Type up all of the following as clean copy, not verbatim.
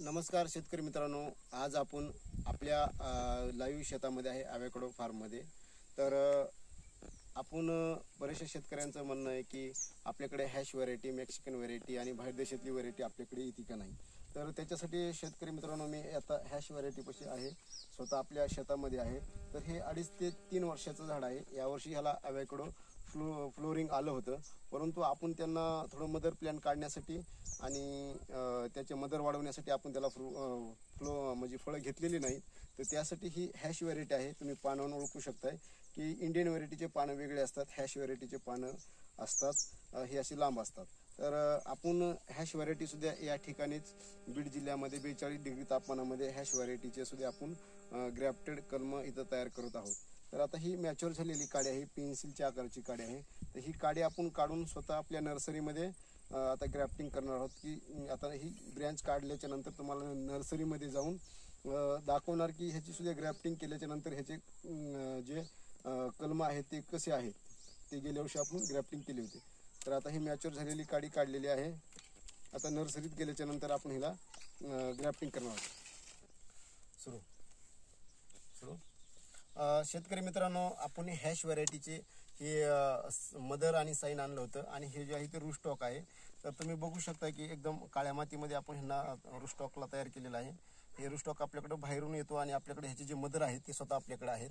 नमस्कार शेतकरी मित्रांनो, आज आपण आपल्या लाईव्ह शेतामध्ये आहे ॲव्होकाडो फार्ममध्ये. तर आपण बरेचशा शेतकऱ्यांचं म्हणणं आहे की आपल्याकडे हॅश व्हरायटी, मेक्सिकन व्हरायटी आणि बाहेर देशातली व्हरायटी आपल्याकडे येते का नाही. तर त्याच्यासाठी शेतकरी मित्रांनो, मी आता हॅश व्हरायटीपाशी आहे, स्वतः आपल्या शेतामध्ये आहे. तर हे 2.5 ते 3 वर्षाचं झाड आहे. यावर्षी ह्याला ॲव्होकाडो फ्लोरिंग आलं होतं, परंतु आपण त्यांना थोडं मदर प्लॅन काढण्यासाठी आणि त्याचे मदर वाढवण्यासाठी आपण त्याला म्हणजे फळं घेतलेली नाहीत. तर त्यासाठी ही हॅश व्हरायटी आहे. तुम्ही पानावरून ओळखू शकताय की इंडियन व्हरायटीचे पानं वेगळे असतात, हॅश व्हरायटीचे पानं असतात ही अशी लांब असतात. तर आपण हॅश व्हरायटी सुद्धा या ठिकाणीच बीड जिल्ह्यामध्ये 42 डिग्री तापमानामध्ये हॅश व्हरायटीचे सुद्धा आपण ग्रॅफ्टेड कलम इथं तयार करत आहोत. तर आता ही मॅच्युअर झालेली काडी आहे, पेन्सिलच्या आकाराची काडी आहे. तर ही काडी आपण काढून स्वतः आपल्या नर्सरीमध्ये आता ग्राफ्टिंग करणार आहोत. की आता ही ब्रँच काढल्याच्या नंतर तुम्हाला नर्सरीमध्ये जाऊन दाखवणार की ह्याची सुद्धा ग्राफ्टिंग केल्याच्या नंतर ह्याचे जे कलम आहेत ते कसे आहेत. ते गेल्या वर्षी आपण ग्राफ्टिंग केली होती. तर आता ही मॅच्युअर झालेली काडी काढलेली आहे. आता नर्सरीत गेल्याच्या नंतर आपण हिला ग्राफ्टिंग करणार आहोत. सुरू शेतकरी मित्रांनो, आपण हॅश व्हरायटीचे हे मदर आणि साईन आणलं होतं आणि हे जे आहे ते रूस्टॉक आहे. तर तुम्ही बघू शकता की एकदम काळ्या मातीमध्ये आपण ह्यांना रूस्टॉकला तयार केलेलं आहे. हे रूस्टॉक आपल्याकडे बाहेरून येतो आणि आपल्याकडे ह्याचे जे मदर आहेत ते स्वतः आपल्याकडे आहेत.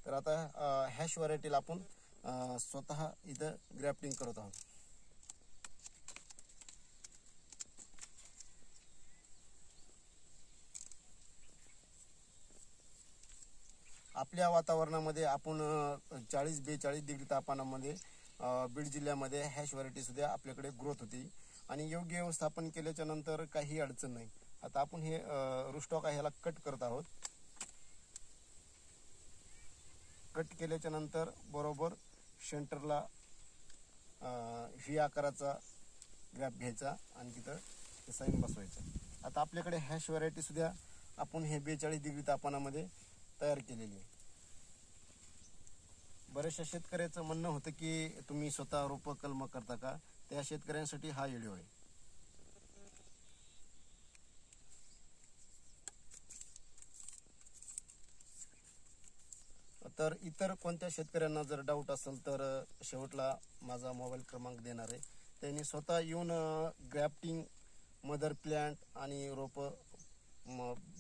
तर आता हॅश व्हरायटीला आपण स्वतः इथं ग्राफ्टिंग करत आहोत. आपल्या वातावरणामध्ये आपण 40-42 डिग्री तापमानामध्ये बीड जिल्ह्यामध्ये हॅश व्हरायटी सुद्धा आपल्याकडे ग्रोथ होती आणि योग्य व्यवस्थापन केल्याच्या नंतर काही अडचण नाही. आता आपण हे रूस्टॉक आहे ह्याला कट करत आहोत. कट केल्याच्या नंतर बरोबर सेंटरला व्ही आकाराचा ग्रॅप घ्यायचा आणि तिथं साईन बसवायचं. आता आपल्याकडे हॅश व्हरायटी सुद्धा आपण हे 42 डिग्री तापमानामध्ये तयार केलेली आहे. बऱ्याचशा शेतकऱ्याचं म्हणणं होतं की तुम्ही स्वतः रोपं कलम करता का. त्या शेतकऱ्यांसाठी हा व्हिडिओ आहे. तर इतर कोणत्या शेतकऱ्यांना जर डाऊट असेल तर शेवटला माझा मोबाईल क्रमांक देणार आहे. त्यांनी स्वतः येऊन ग्राफ्टिंग, मदर प्लॅन्ट आणि रोपं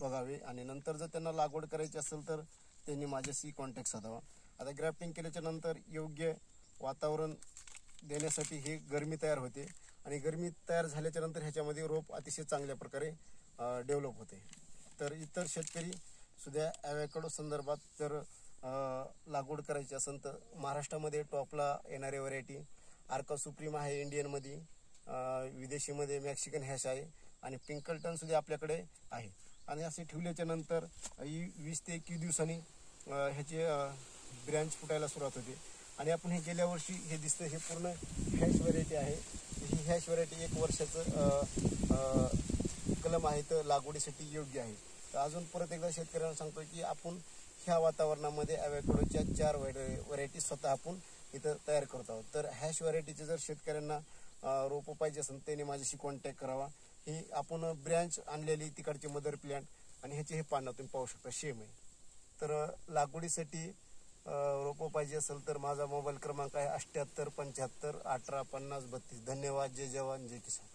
बघावे आणि नंतर जर त्यांना लागवड करायची असेल तर त्यांनी माझ्याशी कॉन्टॅक्ट साधावा. आता ग्राफ्टिंग केल्याच्या नंतर योग्य वातावरण देण्यासाठी हे गरमी तयार होते आणि गरमी तयार झाल्याच्या नंतर ह्याच्यामध्ये रोप अतिशय चांगल्या प्रकारे डेव्हलप होते. तर इतर शेतकरी सुद्धा ॲव्होकाडो संदर्भात जर लागवड करायची असेल तर महाराष्ट्रामध्ये टॉपला येणारी व्हरायटी आर्का सुप्रीम आहे इंडियनमध्ये, विदेशीमध्ये मेक्सिकन हॅश आहे आणि पिंकल्टन सुद्धा आपल्याकडे आहे. आणि असे ठेवल्याच्या नंतर 20 ते 21 दिवसांनी ह्याचे ब्रँच फुटायला सुरुवात होते आणि आपण हे गेल्या वर्षी हे दिसतं हे पूर्ण हॅश व्हरायटी आहे. ही हॅश व्हरायटी 1 वर्षाचं कलम आहे तर लागवडीसाठी योग्य आहे. तर अजून परत एकदा शेतकऱ्यांना सांगतो की आपण ह्या वातावरणामध्ये ॲव्होकाडोच्या 4 व्हरायटी स्वतः आपण इथं तयार करत आहोत. तर हॅश व्हरायटीचे जर शेतकऱ्यांना रोपं पाहिजे असेल त्यांनी माझ्याशी कॉन्टॅक्ट करावा. ही आपण ब्रँच आणलेली तिकडचे मदर प्लॅन्ट आणि ह्याचे हे पानं तुम्ही पाहू शकता सेम आहे. तर लागवडीसाठी रोपं पाहिजे असेल तर माझा मोबाईल क्रमांक आहे 78 75 18 50 32. धन्यवाद. जय जवान जय किसान.